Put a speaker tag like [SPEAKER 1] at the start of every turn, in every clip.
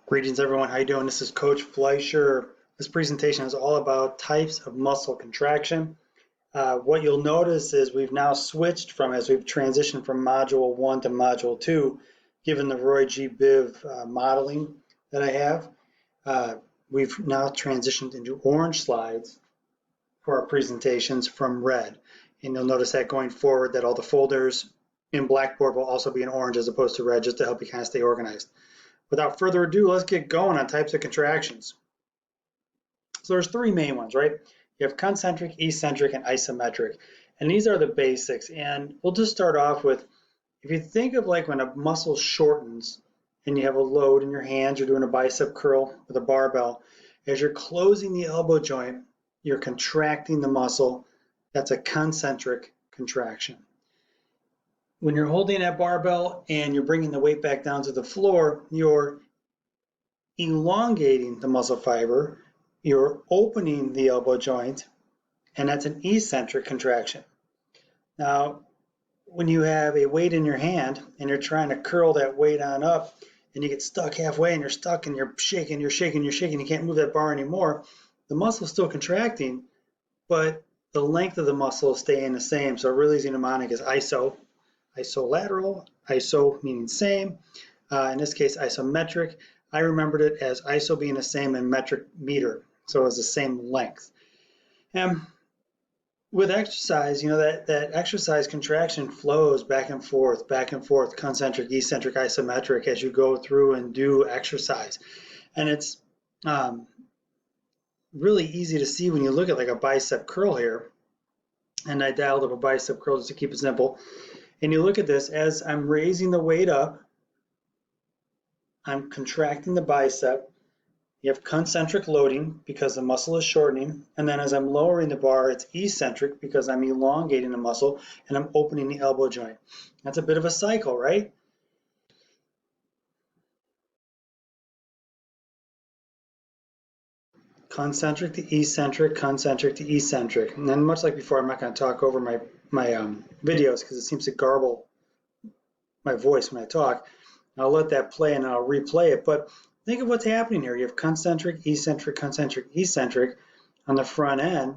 [SPEAKER 1] Greetings everyone, how you doing? This is Coach Fleischer. This presentation is all about types of muscle contraction. What you'll notice is we've now switched from, as we've transitioned from Module 1 to Module 2, given the Roy G. Biv modeling that I have, we've now transitioned into orange slides for our presentations from red. And you'll notice that going forward that all the folders in Blackboard will also be in orange as opposed to red, just to help you kind of stay organized. Without further ado, let's get going on types of contractions. So there's three main ones, right? You have concentric, eccentric, and isometric. And these are the basics. And we'll just start off with, if you think of like when a muscle shortens and you have a load in your hands, you're doing a bicep curl with a barbell, as you're closing the elbow joint, you're contracting the muscle. That's a concentric contraction. When you're holding that barbell and you're bringing the weight back down to the floor, you're elongating the muscle fiber, you're opening the elbow joint, and that's an eccentric contraction. Now, when you have a weight in your hand and you're trying to curl that weight on up and you get stuck halfway and you're stuck and you're shaking, you can't move that bar anymore, the muscle's still contracting, but the length of the muscle is staying the same. So a really easy mnemonic is ISO. Isolateral, iso meaning same, in this case isometric. I remembered it as iso being the same and metric meter, so it's the same length. And with exercise, you know, that exercise contraction flows back and forth, concentric, eccentric, isometric as you go through and do exercise. And it's really easy to see when you look at like a bicep curl here, and I dialed up a bicep curl just to keep it simple. And you look at this, as I'm raising the weight up, I'm contracting the bicep. You have concentric loading because the muscle is shortening. And then as I'm lowering the bar, it's eccentric because I'm elongating the muscle and I'm opening the elbow joint. That's a bit of a cycle, right? Concentric to eccentric, concentric to eccentric. And then much like before, I'm not going to talk over my videos because it seems to garble my voice when I talk. I'll let that play and I'll replay it. But think of what's happening here. You have concentric, eccentric on the front end.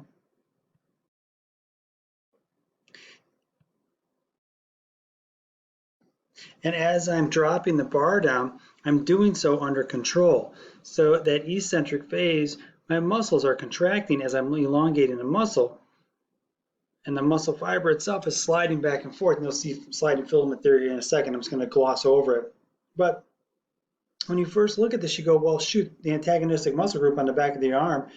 [SPEAKER 1] And as I'm dropping the bar down, I'm doing so under control. So that eccentric phase, my muscles are contracting as I'm elongating the muscle. And the muscle fiber itself is sliding back and forth. And you'll see sliding filament theory in a second. I'm just going to gloss over it. But when you first look at this, you go, well, shoot, the antagonistic muscle group on the back of the arm,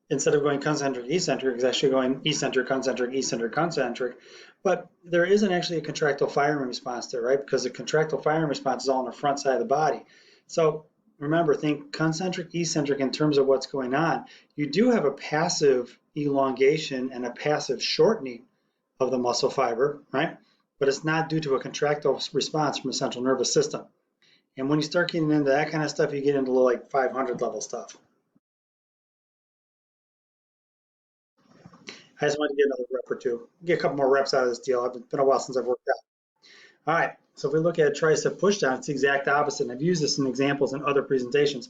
[SPEAKER 1] instead of going concentric, eccentric, is actually going eccentric, concentric. But there isn't actually a contractile firing response there, right? Because the contractile firing response is all on the front side of the body. So remember, think concentric, eccentric in terms of what's going on. You do have a passive elongation and a passive shortening of the muscle fiber, right? But it's not due to a contractile response from the central nervous system. And when you start getting into that kind of stuff, you get into like 500 level stuff. I just wanted to get another rep or two, get a couple more reps out of this deal. It's been a while since I've worked out. All right, so if we look at a tricep pushdown, it's the exact opposite. And I've used this in examples in other presentations.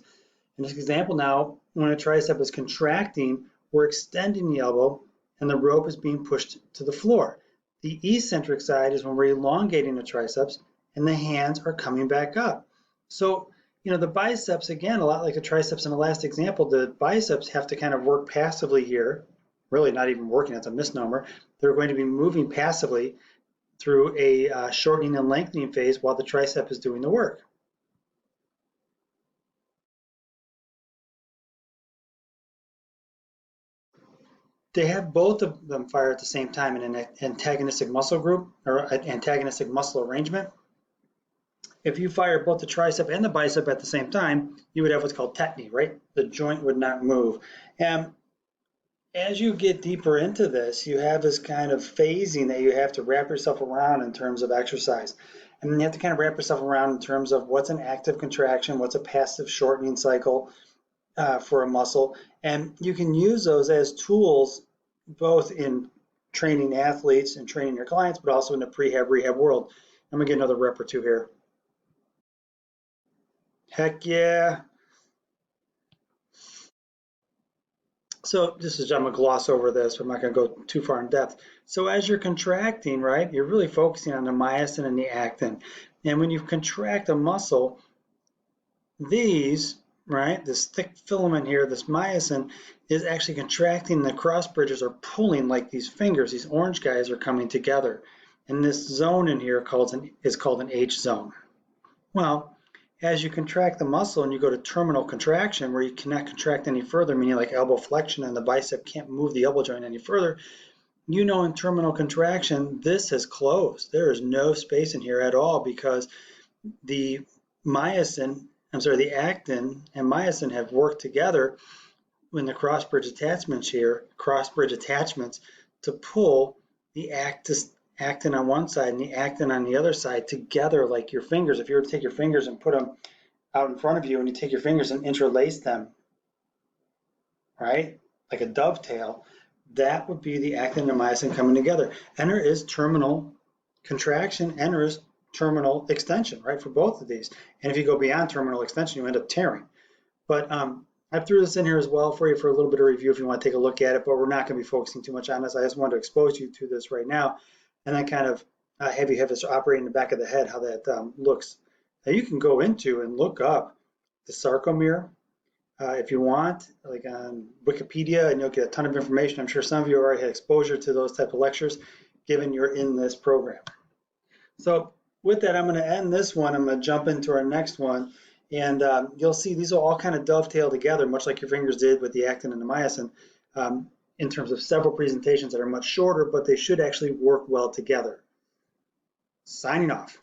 [SPEAKER 1] In this example now, when a tricep is contracting, we're extending the elbow and the rope is being pushed to the floor. The eccentric side is when we're elongating the triceps and the hands are coming back up. So, you know, the biceps, again, a lot like the triceps in the last example, the biceps have to kind of work passively here. Really not even working, that's a misnomer. They're going to be moving passively through a shortening and lengthening phase while the tricep is doing the work. They have both of them fire at the same time in an antagonistic muscle group or antagonistic muscle arrangement. If you fire both the tricep and the bicep at the same time, you would have what's called tetany, right? The joint would not move. And as you get deeper into this, you have this kind of phasing that you have to wrap yourself around in terms of exercise. And then you have to kind of wrap yourself around in terms of what's an active contraction, what's a passive shortening cycle for a muscle. And you can use those as tools both in training athletes and training your clients, but also in the prehab rehab world. I'm gonna get another rep or two here. Heck yeah. So this is, I'm gonna gloss over this, but I'm not gonna go too far in depth. So as you're contracting, right, you're really focusing on the myosin and the actin. And when you contract a muscle, these, right, this thick filament here, this myosin, is actually contracting. The cross bridges are pulling like these fingers. These orange guys are coming together. And this zone in here is called an H zone. Well, as you contract the muscle and you go to terminal contraction, where you cannot contract any further, meaning like elbow flexion and the bicep can't move the elbow joint any further, you know in terminal contraction, this has closed. There is no space in here at all because the the actin and myosin have worked together in the cross bridge attachments to pull the actin on one side and the actin on the other side together like your fingers. If you were to take your fingers and put them out in front of you and you take your fingers and interlace them, right, like a dovetail, that would be the actin and myosin coming together. And there is terminal contraction and there is terminal extension, right, for both of these. And if you go beyond terminal extension, you end up tearing. But I threw this in here as well for you for a little bit of review if you want to take a look at it, but we're not going to be focusing too much on this. I just wanted to expose you to this right now and then kind of have you have this operating in the back of the head, how that looks. Now you can go into and look up the sarcomere if you want, like on Wikipedia, and you'll get a ton of information. I'm sure some of you already had exposure to those type of lectures given you're in this program. So with that, I'm going to end this one. I'm going to jump into our next one. And you'll see these will all kind of dovetail together, much like your fingers did with the actin and the myosin, in terms of several presentations that are much shorter, but they should actually work well together. Signing off.